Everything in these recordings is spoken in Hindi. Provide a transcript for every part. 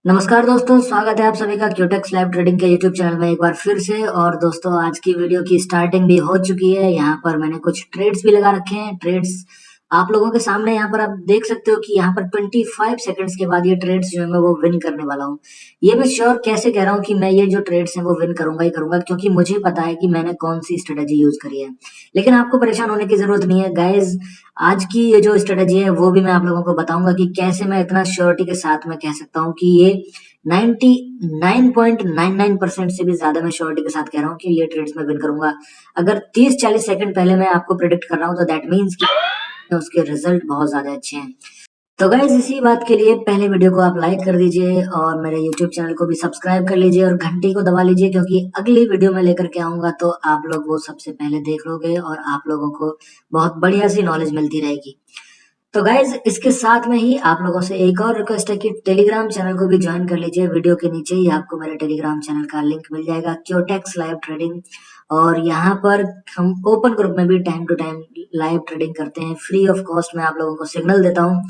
नमस्कार दोस्तों, स्वागत है आप सभी का क्यूटेक्स लाइव ट्रेडिंग के यूट्यूब चैनल में एक बार फिर से। और दोस्तों, आज की वीडियो की स्टार्टिंग भी हो चुकी है। यहाँ पर मैंने कुछ ट्रेड्स भी लगा रखे हैं। ट्रेड्स आप लोगों के सामने यहाँ पर आप देख सकते हो कि यहाँ पर 25 सेकंड्स के बाद ये ट्रेड्स जो है मैं वो विन करने वाला हूँ। ये मैं श्योर कैसे कह रहा हूँ कि मैं ये जो ट्रेड्स हैं वो विन करूंगा ही करूंगा, क्योंकि मुझे पता है कि मैंने कौन सी स्ट्रेटेजी यूज करी है। लेकिन आपको परेशान होने की जरूरत नहीं है गाइज। आज की ये जो स्ट्रेटेजी है वो भी मैं आप लोगों को बताऊंगा कि कैसे मैं इतना श्योरिटी के साथ में कह सकता हूँ कि ये 99.99% से भी ज्यादा मैं श्योरिटी के साथ कह रहा हूँ कि ये ट्रेड्स में विन करूंगा। अगर 30-40 सेकंड पहले मैं आपको प्रेडिक्ट कर रहा हूँ तो दैट मीन्स कि उसके रिजल्ट बहुत ज्यादा अच्छे हैं। तो गाइज, इसी बात के लिए पहले वीडियो को आप लाइक कर दीजिए और मेरे यूट्यूब चैनल को भी सब्सक्राइब कर लीजिए और घंटी को दबा लीजिए, क्योंकि अगली वीडियो में लेकर के आऊंगा तो आप लोग वो सबसे पहले देख लोगे और आप लोगों को बहुत बढ़िया सी नॉलेज मिलती रहेगी। तो गाइज, इसके साथ में ही आप लोगों से एक और रिक्वेस्ट है कि टेलीग्राम चैनल को भी ज्वाइन कर लीजिए। वीडियो के नीचे ही आपको मेरे टेलीग्राम चैनल का लिंक मिल जाएगा, क्योटेक्स लाइव ट्रेडिंग। और यहाँ पर हम ओपन ग्रुप में भी time to time live trading करते हैं, फ्री ऑफ कॉस्ट में आप लोगों को सिग्नल देता हूँ।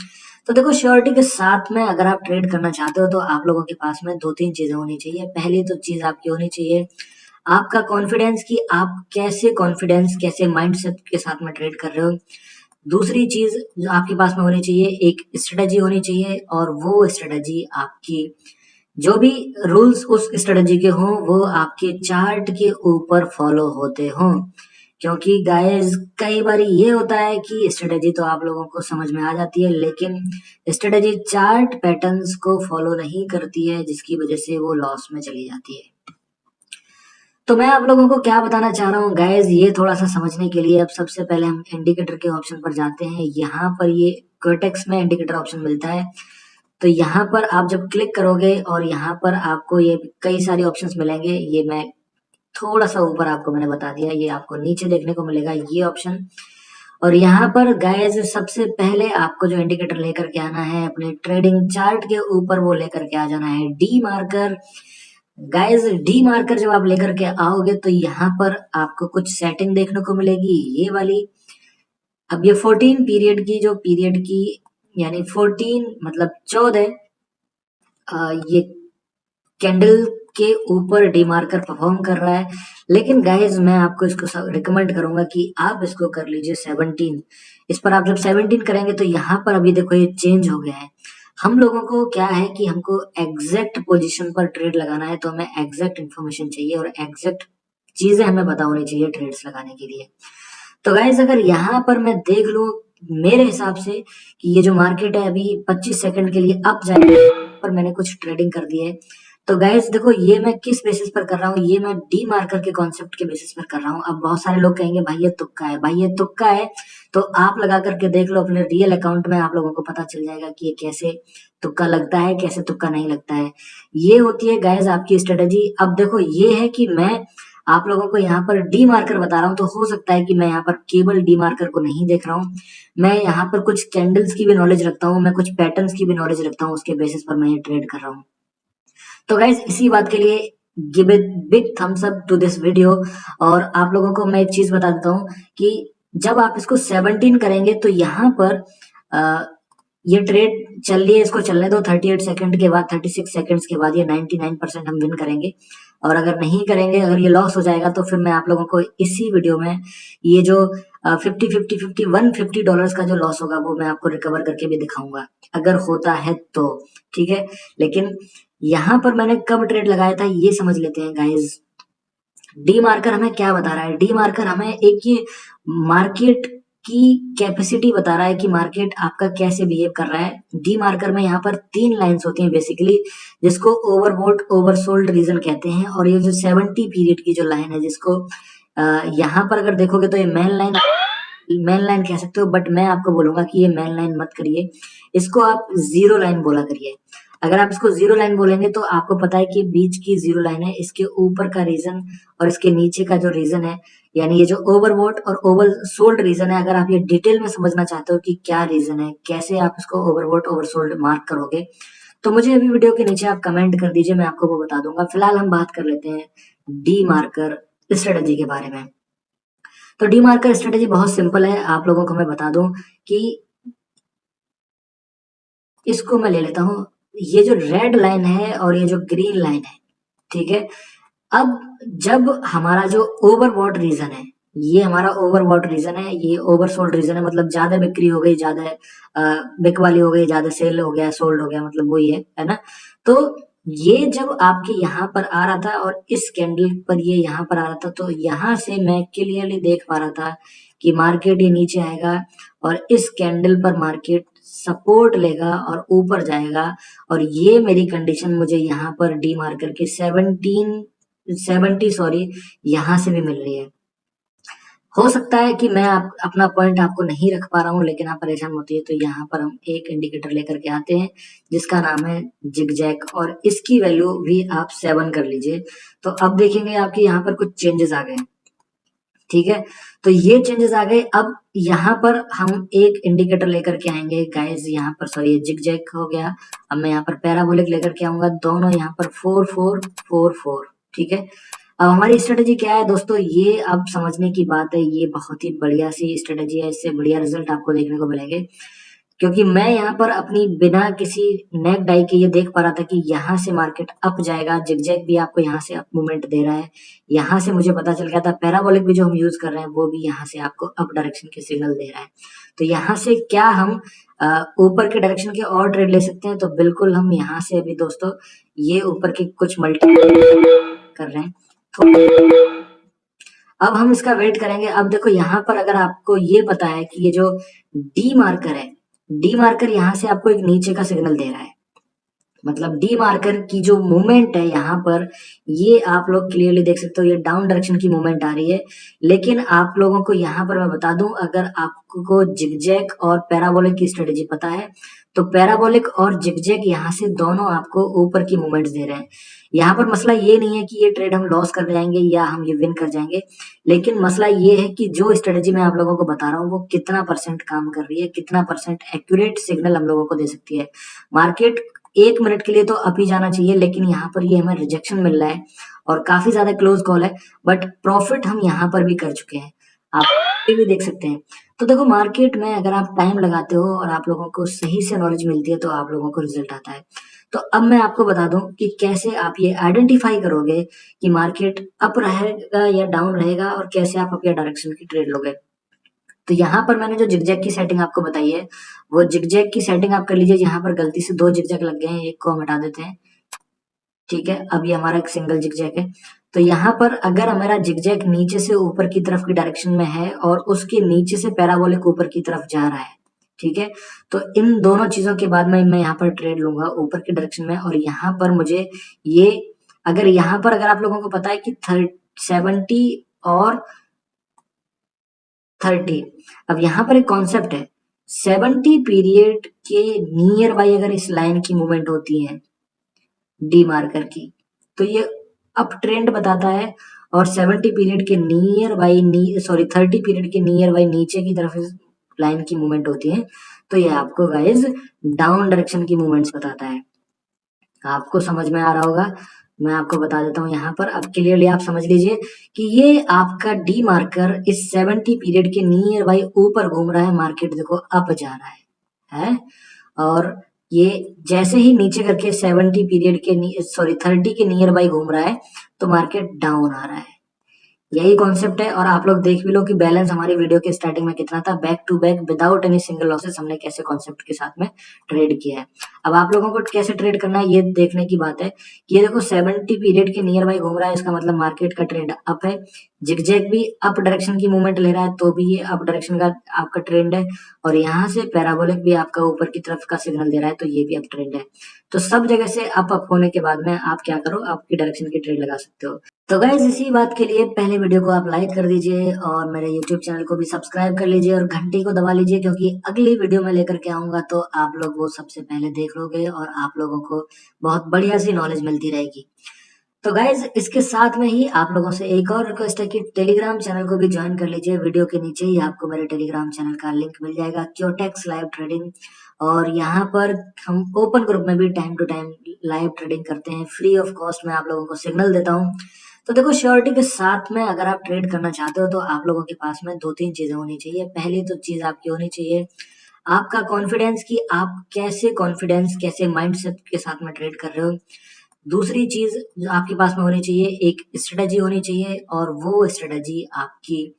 तो देखो, श्योरिटी के साथ में अगर आप ट्रेड करना चाहते हो तो आप लोगों के पास में 2-3 चीजें होनी चाहिए। पहली तो चीज आपकी होनी चाहिए आपका कॉन्फिडेंस, कि आप कैसे माइंडसेट के साथ में ट्रेड कर रहे हो। दूसरी चीज जो आपके पास में होनी चाहिए, एक स्ट्रेटजी होनी चाहिए, और वो स्ट्रेटजी आपकी जो भी रूल्स उस स्ट्रेटजी के हों वो आपके चार्ट के ऊपर फॉलो होते हों। क्योंकि गाइस, कई बार ये होता है कि स्ट्रेटजी तो आप लोगों को समझ में आ जाती है, लेकिन स्ट्रेटजी चार्ट पैटर्न्स को फॉलो नहीं करती है, जिसकी वजह से वो लॉस में चली जाती है। तो मैं आप लोगों को क्या बताना चाह रहा हूँ गाइज, ये थोड़ा सा समझने के लिए अब सबसे पहले हम इंडिकेटर के ऑप्शन पर जाते हैं। यहाँ पर ये क्वेटेक्स में इंडिकेटर ऑप्शन मिलता है। तो यहाँ पर आप जब क्लिक करोगे और यहाँ पर आपको ये कई सारे ऑप्शंस मिलेंगे। ये मैं थोड़ा सा ऊपर आपको मैंने बता दिया, ये आपको नीचे देखने को मिलेगा ये ऑप्शन। और यहाँ पर गाइज, सबसे पहले आपको जो इंडिकेटर लेकर के आना है अपने ट्रेडिंग चार्ट के ऊपर, वो लेकर के आ जाना है D marker. Guys, D marker जब आप लेकर के आओगे तो यहाँ पर आपको कुछ सेटिंग देखने को मिलेगी, ये वाली। अब ये 14 पीरियड की यानी 14 मतलब 14 ये कैंडल के ऊपर डी मार्कर परफॉर्म कर रहा है। लेकिन गाइज, मैं आपको इसको रिकमेंड करूंगा कि आप इसको कर लीजिए 17। इस पर आप जब 17 करेंगे तो यहाँ पर अभी देखो ये चेंज हो गया है। हम लोगों को क्या है कि हमको एग्जैक्ट पोजीशन पर ट्रेड लगाना है, तो हमें एग्जैक्ट इन्फॉर्मेशन चाहिए और एग्जैक्ट चीजें हमें पता होनी चाहिए ट्रेड्स लगाने के लिए। तो गाइज, अगर यहाँ पर मैं देख लूं मेरे हिसाब से कि ये जो मार्केट है अभी 25 सेकंड के लिए अप जाएगी, पर मैंने कुछ ट्रेडिंग कर दी है। तो गाइज देखो, ये मैं किस बेसिस पर कर रहा हूँ, ये मैं डी मार्कर के कॉन्सेप्ट के बेसिस पर कर रहा हूँ। अब बहुत सारे लोग कहेंगे भाई ये तुक्का है, भाई ये तुक्का है। तो आप लगा करके देख लो अपने रियल अकाउंट में, आप लोगों को पता चल जाएगा कि ये कैसे तुक्का लगता है, कैसे तुक्का नहीं लगता है। ये होती है गाइज आपकी स्ट्रेटेजी। अब देखो, ये है कि मैं आप लोगों को यहाँ पर डी मार्कर बता रहा हूँ, तो हो सकता है कि मैं यहाँ पर केवल डी मार्कर को नहीं देख रहा हूँ, मैं यहाँ पर कुछ कैंडल्स की भी नॉलेज रखता हूँ, मैं कुछ पैटर्न्स की भी नॉलेज रखता हूँ, उसके बेसिस पर मैं ये ट्रेड कर रहा हूँ। तो गाइज, इसी बात के लिए give a big thumbs up to this video. और आप लोगों को मैं एक चीज बता देता हूँ कि जब आप इसको 17 करेंगे तो यहाँ पर ये ट्रेड चल रही है, इसको चलने दो। 38 सेकंड के बाद, 36 सेकंड्स के बाद ये 99% हम विन करेंगे। और अगर नहीं करेंगे, अगर ये लॉस हो जाएगा, तो फिर मैं आप लोगों को इसी वीडियो में ये जो 50 डॉलर्स का जो लॉस होगा वो मैं आपको रिकवर करके भी दिखाऊंगा, अगर होता है तो। ठीक है, लेकिन यहाँ पर मैंने कब ट्रेड लगाया था ये समझ लेते हैं गाइज। डी मार्कर हमें क्या बता रहा है, डी मार्कर हमें एक ये मार्केट की कैपेसिटी बता रहा है कि मार्केट आपका कैसे बिहेव कर रहा है। डी मार्कर में यहाँ पर 3 लाइंस होती हैं बेसिकली, जिसको ओवरबोट ओवरसोल्ड रीजन कहते हैं। और ये जो 70 पीरियड की जो लाइन है, जिसको यहाँ पर अगर देखोगे तो ये मेन लाइन कह सकते हो, बट मैं आपको बोलूंगा कि ये मेन लाइन मत करिए, इसको आप जीरो लाइन बोला करिए। अगर आप इसको जीरो लाइन बोलेंगे तो आपको पता है कि बीच की जीरो लाइन है, इसके ऊपर का रीजन और इसके नीचे का जो रीजन है, यानी ये जो ओवरबोट और ओवर सोल्ड रीजन है, अगर आप ये डिटेल में समझना चाहते हो कि क्या रीजन है, कैसे आप इसको ओवरबोट ओवरसोल्ड मार्क करोगे, तो मुझे अभी वीडियो के नीचे आप कमेंट कर दीजिए, मैं आपको वो बता दूंगा। फिलहाल हम बात कर लेते हैं डी मार्कर स्ट्रेटेजी के बारे में। तो डी मार्कर स्ट्रेटेजी बहुत सिंपल है, आप लोगों को मैं बता दूं कि इसको मैं ले लेता हूँ ये जो रेड लाइन है और ये जो ग्रीन लाइन है, ठीक है। अब जब हमारा जो ओवरबॉट रीजन है, ये हमारा ओवरबॉट रीजन है, ये ओवरसोल्ड रीजन है, मतलब ज्यादा बिक्री हो गई, ज्यादा बिक वाली हो गई, ज्यादा सेल हो गया, सोल्ड हो गया, मतलब वही है ना। तो ये जब आपके यहाँ पर आ रहा था और इस कैंडल पर ये यहाँ पर आ रहा था, तो यहाँ से मैं क्लियरली देख पा रहा था कि मार्केट ये नीचे आएगा और इस कैंडल पर मार्केट सपोर्ट लेगा और ऊपर जाएगा। और ये मेरी कंडीशन मुझे यहाँ पर डी मार्कर के 70 सॉरी यहाँ से भी मिल रही है। हो सकता है कि मैं अपना पॉइंट आपको नहीं रख पा रहा हूँ, लेकिन आप परेशान होती है तो यहाँ पर हम एक इंडिकेटर लेकर के आते हैं जिसका नाम है जिगजैग, और इसकी वैल्यू भी आप 7 कर लीजिए। तो अब देखेंगे आपके यहाँ पर कुछ चेंजेस आ गए, ठीक है। तो ये चेंजेस आ गए। अब यहाँ पर हम एक इंडिकेटर लेकर के आएंगे गाइस, यहाँ पर सॉरी जिगजैग हो गया। अब मैं यहाँ पर पैराबोलिक लेकर के आऊंगा, दोनों यहाँ पर 4 4 4 4, ठीक है। अब हमारी स्ट्रेटेजी क्या है दोस्तों, ये अब समझने की बात है। ये बहुत ही बढ़िया सी स्ट्रेटेजी है, इससे बढ़िया रिजल्ट आपको देखने को मिलेंगे, क्योंकि मैं यहाँ पर अपनी बिना किसी नेक डाई के ये देख पा रहा था कि यहाँ से मार्केट अप जाएगा। जिगजैग भी आपको यहाँ से अप मूवमेंट दे रहा है, यहाँ से मुझे पता चल गया था। पैराबोलिक भी जो हम यूज कर रहे हैं वो भी यहाँ से आपको अप डायरेक्शन के सिग्नल दे रहा है। तो यहाँ से क्या हम ऊपर के डायरेक्शन के और ट्रेड ले सकते हैं? तो बिल्कुल हम यहाँ से अभी दोस्तों ये ऊपर के कुछ मल्टी कर रहे हैं, तो अब हम इसका वेट करेंगे। अब देखो यहाँ पर अगर आपको ये पता है कि ये जो डी मार्कर है, डी मार्कर यहाँ से आपको एक नीचे का सिग्नल दे रहा है, मतलब डी मार्कर की जो मूवमेंट है यहाँ पर, ये आप लोग क्लियरली देख सकते हो, ये डाउन डायरेक्शन की मूवमेंट आ रही है। लेकिन आप लोगों को यहाँ पर मैं बता दूं, अगर आपको जिगजैग और पैराबोलिक की स्ट्रेटेजी पता है तो पैराबोलिक और जिगजैग यहाँ से दोनों आपको ऊपर की मूवमेंट्स दे रहे हैं। यहाँ पर मसला ये नहीं है कि ये ट्रेड हम लॉस कर जाएंगे या हम ये विन कर जाएंगे, लेकिन मसला ये है कि जो स्ट्रेटेजी मैं आप लोगों को बता रहा हूँ वो कितना परसेंट काम कर रही है, कितना परसेंट एक्यूरेट सिग्नल हम लोगों को दे सकती है। मार्केट 1 मिनट के लिए तो अप ही जाना चाहिए, लेकिन यहाँ पर ये हमें रिजेक्शन मिल रहा है और काफी ज्यादा क्लोज कॉल है, बट प्रॉफिट हम यहाँ पर भी कर चुके हैं, आप ये भी देख सकते हैं। तो देखो मार्केट में अगर आप टाइम लगाते हो और आप लोगों को सही से नॉलेज मिलती है तो आप लोगों को रिजल्ट आता है। तो अब मैं आपको बता दूं कि कैसे आप ये आइडेंटिफाई करोगे कि मार्केट अप रहेगा या डाउन रहेगा, और कैसे आप अपने डायरेक्शन की ट्रेड लोगे। तो यहाँ पर मैंने जो जिगजैग की सेटिंग आपको बताई है, वो जिगजैग की सेटिंग आप कर लीजिए। यहाँ पर गलती से 2 जिगजैग लग गए हैं, एक को हम हटा देते हैं, ठीक है। अब ये हमारा एक सिंगल जिगजैग है। तो यहाँ पर अगर हमारा जिगजैग नीचे से ऊपर की तरफ की डायरेक्शन में है और उसके नीचे से पैराबोलिक ऊपर की तरफ जा रहा है, ठीक है, तो इन दोनों चीजों के बाद में मैं यहाँ पर ट्रेड लूंगा ऊपर की डायरेक्शन में। और यहाँ पर मुझे ये, अगर यहाँ पर अगर आप लोगों को पता है कि 70 और 30, अब यहाँ पर एक कॉन्सेप्ट है, 70 पीरियड के नियर बाई अगर इस लाइन की मूवमेंट होती है डी मार्कर की, तो ये अप ट्रेंड बताता है। और 70 पीरियड के नियर बाई सॉरी 30 पीरियड के नियर बाई नीचे की तरफ इस लाइन की मूवमेंट होती है, तो ये आपको गाइज डाउन डायरेक्शन की मूवमेंट्स बताता है। आपको समझ में आ रहा होगा, मैं आपको बता देता हूँ यहाँ पर। अब क्लियरली आप समझ लीजिए कि ये आपका डी मार्कर इस 70 पीरियड के नियर बाई ऊपर घूम रहा है, मार्केट देखो अप जा रहा है। और ये जैसे ही नीचे करके 70 पीरियड के सॉरी 30 के नियर बाई घूम रहा है, तो मार्केट डाउन आ रहा है। यही कॉन्सेप्ट है। और आप लोग देख भी लो कि बैलेंस हमारी वीडियो के स्टार्टिंग में कितना था, back to back without any single losses हमने कैसे कॉन्सेप्ट के साथ में ट्रेड किया है। अब आप लोगों को कैसे ट्रेड करना है ये देखने की बात है कि ये देखो 70 पीरियड के नियर बाई घूम रहा है, इसका मतलब मार्केट का ट्रेंड अप है। जिगजैग भी अप डायरेक्शन की मूवमेंट ले रहा है, तो भी ये अप डायरेक्शन का आपका ट्रेंड है। और यहाँ से पैराबोलिक भी आपका ऊपर की तरफ का सिग्नल दे रहा है, तो ये भी अप ट्रेंड है। तो सब जगह से अप होने के बाद में आप क्या करो, आपकी डायरेक्शन की ट्रेड लगा सकते हो। तो गाइज इसी बात के लिए पहले वीडियो को आप लाइक कर दीजिए और मेरे यूट्यूब चैनल को भी सब्सक्राइब कर लीजिए और घंटी को दबा लीजिए, क्योंकि अगली वीडियो में लेकर के आऊंगा तो आप लोग वो सबसे पहले देख लोगे और आप लोगों को बहुत बढ़िया सी नॉलेज मिलती रहेगी। तो गाइज इसके साथ में ही आप लोगों से एक और रिक्वेस्ट है कि टेलीग्राम चैनल को भी ज्वाइन कर लीजिए। वीडियो के नीचे ही आपको मेरे टेलीग्राम चैनल का लिंक मिल जाएगा, क्योटेक्स लाइव ट्रेडिंग। और यहाँ पर हम ओपन ग्रुप में भी time to time live trading करते हैं, फ्री ऑफ कॉस्ट में आप लोगों को सिग्नल देता हूँ। तो देखो श्योरिटी के साथ में अगर आप ट्रेड करना चाहते हो तो आप लोगों के पास में 2-3 चीजें होनी चाहिए। पहली तो चीज आपकी होनी चाहिए, आपका कॉन्फिडेंस कि आप कैसे कॉन्फिडेंस कैसे माइंडसेट के साथ में ट्रेड कर रहे हो। दूसरी चीज जो आपके पास में होनी चाहिए, एक स्ट्रेटजी होनी चाहिए, और वो स्ट्रेटजी आपकी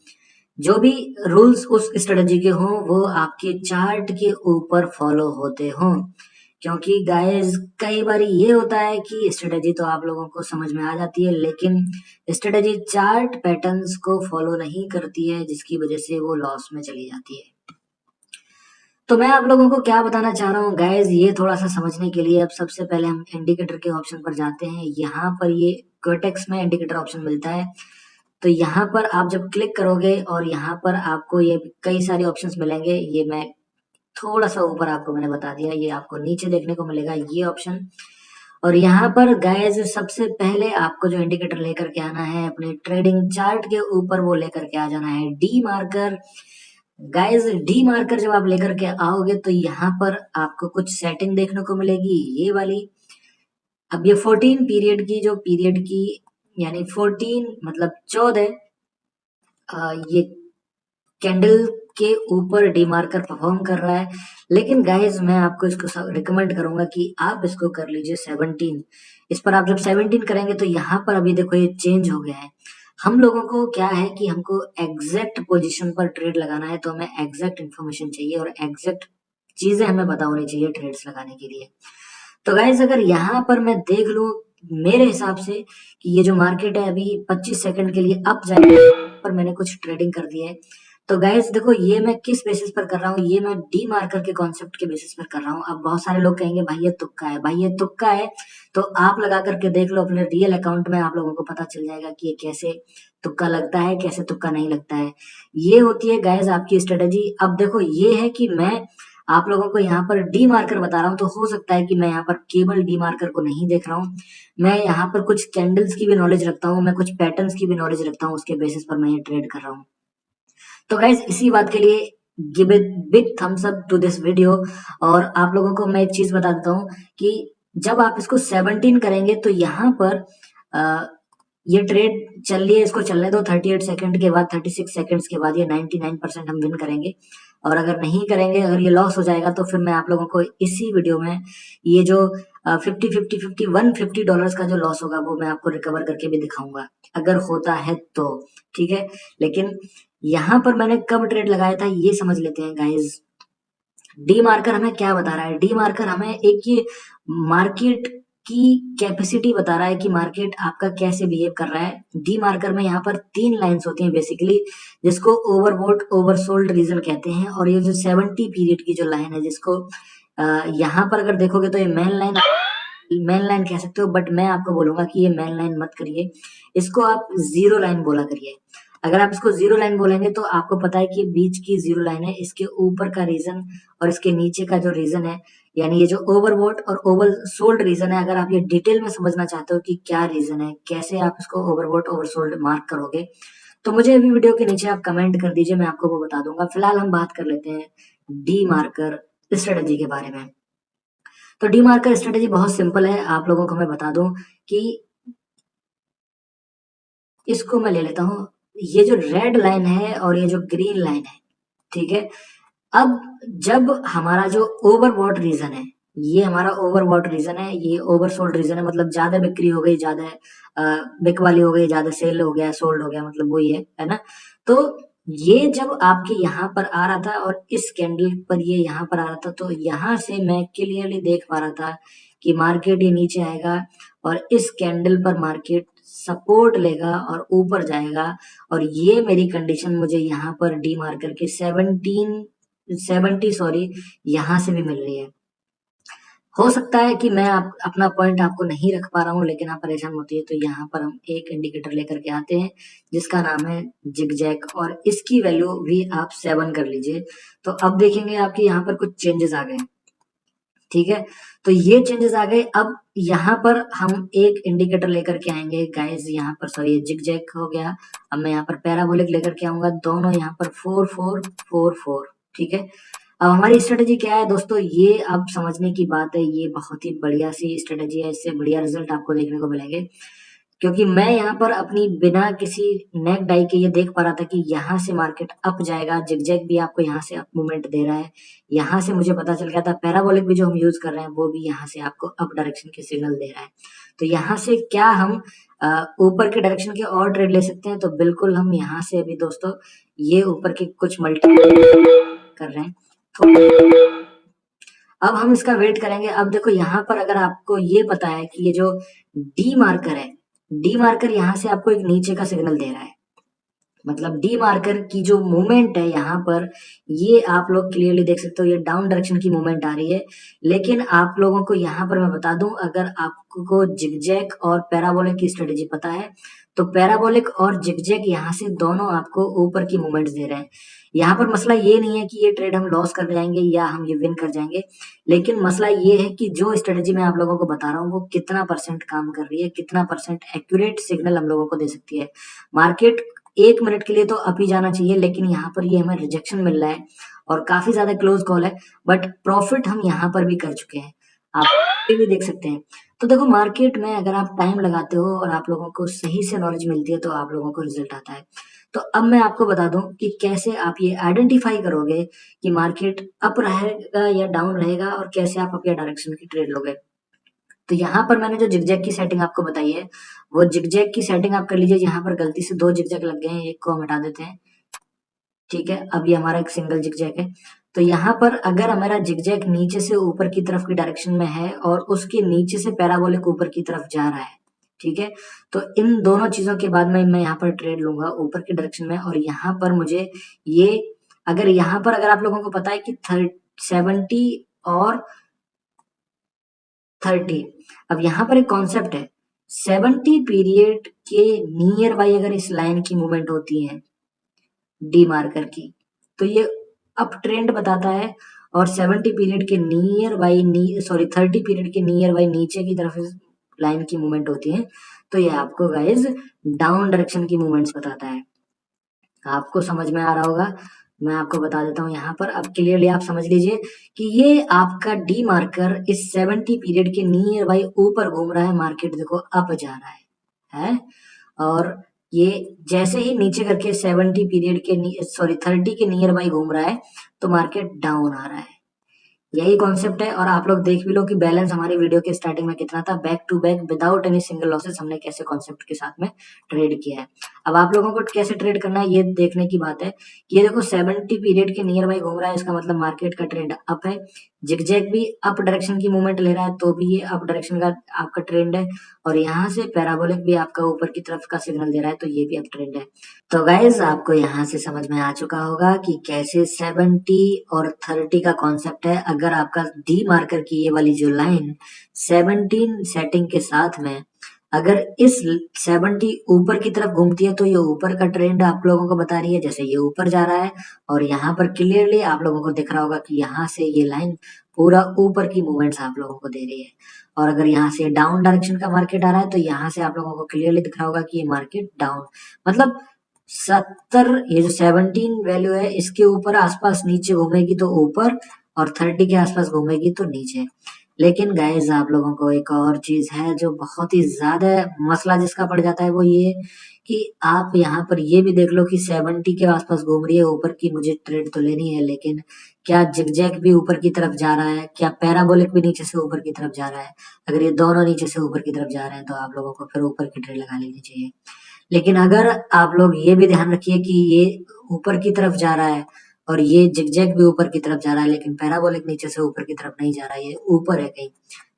जो भी रूल्स उस स्ट्रेटजी के हों वो आपके चार्ट के ऊपर फॉलो होते हों। क्योंकि गाइस कई बार ये होता है कि स्ट्रेटजी तो आप लोगों को समझ में आ जाती है, लेकिन स्ट्रेटजी चार्ट पैटर्न्स को फॉलो नहीं करती है, जिसकी वजह से वो लॉस में चली जाती है। तो मैं आप लोगों को क्या बताना चाह रहा हूँ गाइस, ये थोड़ा सा समझने के लिए अब सबसे पहले हम इंडिकेटर के ऑप्शन पर जाते हैं। यहाँ पर ये क्विटेक्स में इंडिकेटर ऑप्शन मिलता है। तो यहाँ पर आप जब क्लिक करोगे और यहाँ पर आपको ये कई सारे ऑप्शंस मिलेंगे। ये मैं थोड़ा सा ऊपर आपको मैंने बता दिया, ये आपको नीचे देखने को मिलेगा ये ऑप्शन। और यहाँ पर गाइस सबसे पहले आपको जो इंडिकेटर लेकर के आना है अपने ट्रेडिंग चार्ट के ऊपर, वो लेकर के आ जाना है D marker. Guys D marker जब आप लेकर के आओगे तो यहाँ पर आपको कुछ सेटिंग देखने को मिलेगी, ये वाली। अब ये 14 पीरियड की जो पीरियड की यानी 14 मतलब 14 ये कैंडल के ऊपर डी मार्कर परफॉर्म कर रहा है। लेकिन गाइस मैं आपको इसको रिकमेंड करूंगा कि आप इसको कर लीजिए 17। इस पर आप जब 17 करेंगे तो यहाँ पर अभी देखो ये चेंज हो गया है। हम लोगों को क्या है कि हमको एग्जैक्ट पोजीशन पर ट्रेड लगाना है, तो हमें एग्जैक्ट इन्फॉर्मेशन चाहिए और एग्जैक्ट चीजें हमें पता होनी चाहिए ट्रेड्स लगाने के लिए। तो गाइस अगर यहाँ पर मैं देख लूं मेरे हिसाब से कि ये जो मार्केट है अभी 25 सेकंड के लिए अप जाएगा, पर मैंने कुछ ट्रेडिंग कर दी है। तो गाइस देखो ये मैं किस बेसिस पर कर रहा हूँ, ये मैं डी मार्कर के कॉन्सेप्ट के बेसिस पर कर रहा हूँ। अब बहुत सारे लोग कहेंगे भाई ये तुक्का है, भाई ये तुक्का है। तो आप लगा करके देख लो अपने रियल अकाउंट में, आप लोगों को पता चल जाएगा कि ये कैसे तुक्का लगता है कैसे तुक्का नहीं लगता है। ये होती है गाइस आपकी स्ट्रेटेजी। अब देखो ये है कि मैं आप लोगों को यहाँ पर डी मार्कर बता रहा हूँ, तो हो सकता है कि मैं यहाँ पर केवल डी मार्कर को नहीं देख रहा हूँ, मैं यहाँ पर कुछ कैंडल्स की भी नॉलेज रखता हूँ, मैं कुछ पैटर्न्स की भी नॉलेज रखता हूँ, उसके बेसिस पर मैं ये ट्रेड कर रहा हूँ। तो गाइस इसी बात के लिए give it big thumbs up to this video. और आप लोगों को मैं एक चीज बता देता हूँ कि जब आप इसको 17 करेंगे तो यहाँ पर ये ट्रेड चल रही है, इसको चलने दो। 38 सेकंड के बाद 36 सेकंड्स के बाद ये 99% हम विन करेंगे। और अगर नहीं करेंगे, अगर ये लॉस हो जाएगा, तो फिर मैं आप लोगों को इसी वीडियो में ये जो 50 $150 का जो लॉस होगा वो मैं आपको रिकवर करके भी दिखाऊंगा, अगर होता है तो। ठीक है, लेकिन यहाँ पर मैंने कब ट्रेड लगाया था ये समझ लेते हैं गाइस। डी मार्कर हमें क्या बता रहा है, डी मार्कर हमें एक ये मार्केट की कैपेसिटी बता रहा है कि मार्केट आपका कैसे बिहेव कर रहा है। डी मार्कर में यहाँ पर 3 लाइंस होती हैं बेसिकली, जिसको ओवरबॉट ओवरसोल्ड रीजन कहते हैं। और ये जो 70 पीरियड की जो लाइन है, जिसको यहाँ पर अगर देखोगे तो ये मेन लाइन कह सकते हो, बट मैं आपको बोलूंगा कि ये मेन लाइन मत करिए, इसको आप जीरो लाइन बोला करिए। अगर आप इसको जीरो लाइन बोलेंगे तो आपको पता है कि बीच की जीरो लाइन है, इसके ऊपर का रीजन और इसके नीचे का जो रीजन है, यानी ये जो ओवरबॉट और ओवर सोल्ड रीजन है, अगर आप ये डिटेल में समझना चाहते हो कि क्या रीजन है, कैसे आप इसको ओवरबॉट ओवरसोल्ड मार्क करोगे, तो मुझे अभी वीडियो के नीचे आप कमेंट कर दीजिए, मैं आपको वो बता दूंगा। फिलहाल हम बात कर लेते हैं डी मार्कर स्ट्रेटेजी के बारे में। तो डी मार्कर स्ट्रेटेजी बहुत सिंपल है, आप लोगों को मैं बता दूं कि इसको मैं ले लेता हूँ, ये जो रेड लाइन है और ये जो ग्रीन लाइन है, ठीक है। अब जब हमारा जो ओवरबॉट रीजन है, ये हमारा ओवरबॉट रीजन है, ये ओवरसोल्ड रीजन है, मतलब ज्यादा बिक्री हो गई, ज्यादा बिक वाली हो गई, ज्यादा सेल हो गया, सोल्ड हो गया, मतलब वही है ना। तो ये जब आपके यहाँ पर आ रहा था और इस कैंडल पर ये यहाँ पर आ रहा था, तो यहाँ से मैं क्लियरली देख पा रहा था कि मार्केट ये नीचे आएगा और इस कैंडल पर मार्केट सपोर्ट लेगा और ऊपर जाएगा। और ये मेरी कंडीशन मुझे यहाँ पर डी मार्कर के 70 सॉरी यहाँ से भी मिल रही है। हो सकता है कि मैं अपना पॉइंट आपको नहीं रख पा रहा हूँ, लेकिन आप परेशान होती है तो यहाँ पर हम एक इंडिकेटर लेकर के आते हैं जिसका नाम है जिगजैग, और इसकी वैल्यू भी आप 7 कर लीजिए। तो अब देखेंगे आपके यहाँ पर कुछ चेंजेस आ गए, ठीक है। तो ये चेंजेस आ गए। अब यहाँ पर हम एक इंडिकेटर लेकर के आएंगे गाइस, यहाँ पर सॉरी जिगजैग हो गया। अब मैं यहाँ पर पैराबोलिक लेकर के आऊंगा, दोनों यहाँ पर 4 4 4 4, ठीक है। अब हमारी स्ट्रेटेजी क्या है दोस्तों, ये अब समझने की बात है, ये बहुत ही बढ़िया सी स्ट्रेटेजी है, इससे बढ़िया रिजल्ट आपको देखने को मिलेंगे। क्योंकि मैं यहाँ पर अपनी बिना किसी नेक डाई के ये देख पा रहा था कि यहाँ से मार्केट अप जाएगा, जिगजैग भी आपको यहाँ से अप मूवमेंट दे रहा है। यहाँ से मुझे पता चल गया था पैराबोलिक भी जो हम यूज कर रहे हैं वो भी यहाँ से आपको अप डायरेक्शन की सिग्नल दे रहा है। तो यहाँ से क्या हम ऊपर के डायरेक्शन के और ट्रेड ले सकते हैं? तो बिल्कुल हम यहाँ से अभी दोस्तों ये ऊपर के कुछ मल्टी कर रहे हैं। तो अब हम इसका वेट करेंगे। अब देखो यहाँ पर अगर आपको ये पता है कि ये जो डी मार्कर है, डी मार्कर यहाँ से आपको एक नीचे का सिग्नल दे रहा है, मतलब डी मार्कर की जो मूवमेंट है यहाँ पर, ये आप लोग क्लियरली देख सकते हो, ये डाउन डायरेक्शन की मूवमेंट आ रही है। लेकिन आप लोगों को यहाँ पर मैं बता दूं, अगर आपको जिगजैग और पैराबोलिक की स्ट्रेटेजी पता है तो पैराबोलिक और जिगजैग यहाँ से दोनों आपको ऊपर की मूवमेंट्स दे रहे हैं। यहाँ पर मसला ये नहीं है कि ये ट्रेड हम लॉस कर जाएंगे या हम ये विन कर जाएंगे, लेकिन मसला ये है कि जो स्ट्रेटेजी मैं आप लोगों को बता रहा हूँ वो कितना परसेंट काम कर रही है, कितना परसेंट एक्यूरेट सिग्नल हम लोगों को दे सकती है। मार्केट 1 मिनट के लिए तो अप ही जाना चाहिए, लेकिन यहाँ पर ये हमें रिजेक्शन मिल रहा है और काफी ज्यादा क्लोज कॉल है, बट प्रॉफिट हम यहाँ पर भी कर चुके हैं, आप ये भी देख सकते हैं। तो देखो मार्केट में अगर आप टाइम लगाते हो और आप लोगों को सही से नॉलेज मिलती है तो आप लोगों को रिजल्ट आता है। तो अब मैं आपको बता दूं कि कैसे आप ये आइडेंटिफाई करोगे कि मार्केट अप रहेगा या डाउन रहेगा और कैसे आप अपने डायरेक्शन की ट्रेड लोगे। तो यहाँ पर मैंने जो जिगजैग की सेटिंग आपको बताई है, वो जिगजैग की सेटिंग आप कर लीजिए। यहाँ पर गलती से 2 जिगजैग लग गए हैं, एक को हम हटा देते हैं। ठीक है, अब ये हमारा एक सिंगल जिगजैग है। तो यहाँ पर अगर हमारा जिगजैग नीचे से ऊपर की तरफ की डायरेक्शन में है और उसके नीचे से पैराबोलिक ऊपर की तरफ जा रहा है, ठीक है, तो इन दोनों चीजों के बाद में मैं यहाँ पर ट्रेड लूंगा ऊपर की डायरेक्शन में। और यहाँ पर मुझे ये, अगर यहाँ पर अगर आप लोगों को पता है कि 70 और 30, अब यहाँ पर एक कॉन्सेप्ट है, 70 पीरियड के नियर बाई अगर इस लाइन की मूवमेंट होती है डी मार्कर की, तो ये अप ट्रेंड बताता है। और 70 पीरियड के नियर बाई 30 पीरियड के नियर बाई नीचे की तरफ इस लाइन की मूवमेंट होती है, तो ये आपको गाइज डाउन डायरेक्शन की मूवमेंट्स बताता है। आपको समझ में आ रहा होगा, मैं आपको बता देता हूँ यहाँ पर, अब क्लियरली आप समझ लीजिए कि ये आपका डी मार्कर इस 70 पीरियड के नियर बाई ऊपर घूम रहा है, मार्केट देखो अप जा रहा है। और ये जैसे ही नीचे करके 70 पीरियड के 30 के नियर बाई घूम रहा है तो मार्केट डाउन आ रहा है। यही कॉन्सेप्ट है। और आप लोग देख भी लो कि बैलेंस हमारी वीडियो के स्टार्टिंग में कितना था, back to back without any single losses हमने कैसे कॉन्सेप्ट के साथ में ट्रेड किया है। अब आप लोगों को कैसे ट्रेड करना है ये देखने की बात है। ये देखो 70 पीरियड के नियर बाई घूम रहा है, इसका मतलब मार्केट का ट्रेंड अप है। जिगजैग भी अप डायरेक्शन की मूवमेंट ले रहा है तो भी ये अप डायरेक्शन का आपका ट्रेंड है। और यहाँ से पैराबोलिक भी आपका ऊपर की तरफ का सिग्नल दे रहा है तो ये भी अप ट्रेंड है। तो गाइज आपको यहाँ से समझ में आ चुका होगा कि कैसे 70 और 30 का कॉन्सेप्ट है। अगर आपका डी मार्कर की ये वाली जो लाइन 17 सेटिंग के साथ में अगर इस 70 ऊपर की तरफ घूमती है तो ये ऊपर का ट्रेंड आप लोगों को बता रही है, जैसे ये ऊपर जा रहा है। और यहाँ पर क्लियरली आप लोगों को दिख रहा होगा कि यहाँ से ये लाइन पूरा ऊपर की मूवमेंट्स आप लोगों को दे रही है। और अगर यहाँ से डाउन डायरेक्शन का मार्केट आ रहा है तो यहाँ से आप लोगों को क्लियरली दिख रहा होगा कि ये मार्केट डाउन, मतलब 70, ये जो 17 वैल्यू है इसके ऊपर आसपास नीचे घूमेगी तो ऊपर, और 30 के आसपास घूमेगी तो नीचे। लेकिन गाइज आप लोगों को एक और चीज है जो बहुत ही ज्यादा मसला जिसका पड़ जाता है, वो ये कि आप यहाँ पर ये भी देख लो कि 70 के आसपास घूम रही है ऊपर की, मुझे ट्रेड तो लेनी है, लेकिन क्या जिगजैग भी ऊपर की तरफ जा रहा है, क्या पैराबोलिक भी नीचे से ऊपर की तरफ जा रहा है? अगर ये दोनों नीचे से ऊपर की तरफ जा रहे हैं तो आप लोगों को फिर ऊपर की ट्रेड लगा लेनी चाहिए। लेकिन अगर आप लोग ये भी ध्यान रखिए कि ये ऊपर की तरफ जा रहा है और ये जिगजैग भी ऊपर की तरफ जा रहा है, लेकिन पैराबोलिक नीचे से ऊपर की तरफ नहीं जा रहा है, ये ऊपर है कहीं,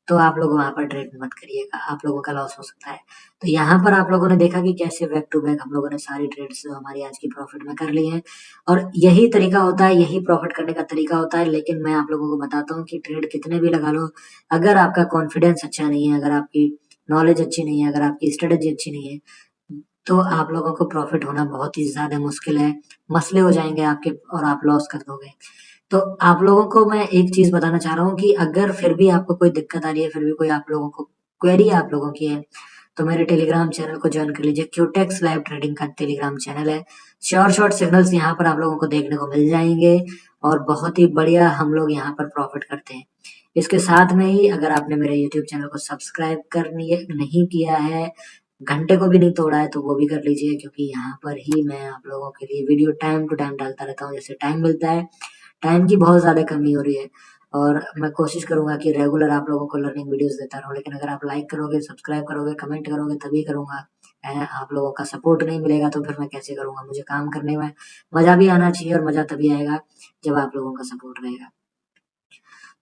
तो आप लोग वहां पर ट्रेड मत करिएगा, आप लोगों का लॉस हो सकता है। तो यहाँ पर आप लोगों ने देखा कि कैसे बैक टू बैक हम लोगों ने सारी ट्रेड्स हमारी आज की प्रॉफिट में कर ली है। और यही तरीका होता है, यही प्रॉफिट करने का तरीका होता है। लेकिन मैं आप लोगों को बताता हूँ कि ट्रेड कितने भी लगा लो, अगर आपका कॉन्फिडेंस अच्छा नहीं है, अगर आपकी नॉलेज अच्छी नहीं है, अगर आपकी स्ट्रेटेजी अच्छी नहीं है, तो आप लोगों को प्रॉफिट होना बहुत ही ज्यादा मुश्किल है, मसले हो जाएंगे आपके और आप लॉस कर दोगे। तो आप लोगों को मैं एक चीज बताना चाह रहा हूँ कि अगर फिर भी आपको कोई दिक्कत आ रही है, फिर भी कोई आप लोगों को क्वेरी आप लोगों की है, तो मेरे टेलीग्राम चैनल को ज्वाइन कर लीजिए। क्यूटेक्स लाइव ट्रेडिंग का टेलीग्राम चैनल है। शॉर्ट सिग्नल्स यहाँ पर आप लोगों को देखने को मिल जाएंगे और बहुत ही बढ़िया हम लोग यहाँ पर प्रॉफिट करते हैं। इसके साथ में ही अगर आपने मेरे यूट्यूब चैनल को सब्सक्राइब नहीं किया है घंटे को भी नहीं तोड़ा है तो वो भी कर लीजिए, क्योंकि यहाँ पर ही मैं आप लोगों के लिए वीडियो टाइम टू टाइम डालता रहता हूँ। जैसे टाइम मिलता है, टाइम की बहुत ज़्यादा कमी हो रही है और मैं कोशिश करूँगा कि रेगुलर आप लोगों को लर्निंग वीडियोज़ देता रहूँ। लेकिन अगर आप लाइक करोगे, सब्सक्राइब करोगे, कमेंट करोगे तभी करूँगा। आप लोगों का सपोर्ट नहीं मिलेगा तो फिर मैं कैसे करूँगा? मुझे काम करने में मज़ा भी आना चाहिए और मज़ा तभी आएगा जब आप लोगों का सपोर्ट रहेगा।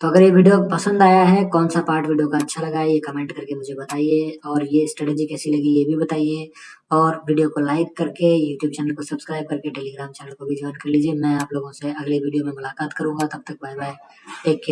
तो अगर ये वीडियो पसंद आया है, कौन सा पार्ट वीडियो का अच्छा लगा है, ये कमेंट करके मुझे बताइए और ये स्ट्रेटेजी कैसी लगी ये भी बताइए और वीडियो को लाइक करके यूट्यूब चैनल को सब्सक्राइब करके टेलीग्राम चैनल को भी ज्वाइन कर लीजिए। मैं आप लोगों से अगले वीडियो में मुलाकात करूंगा, तब तक बाय बाय, टेक केयर।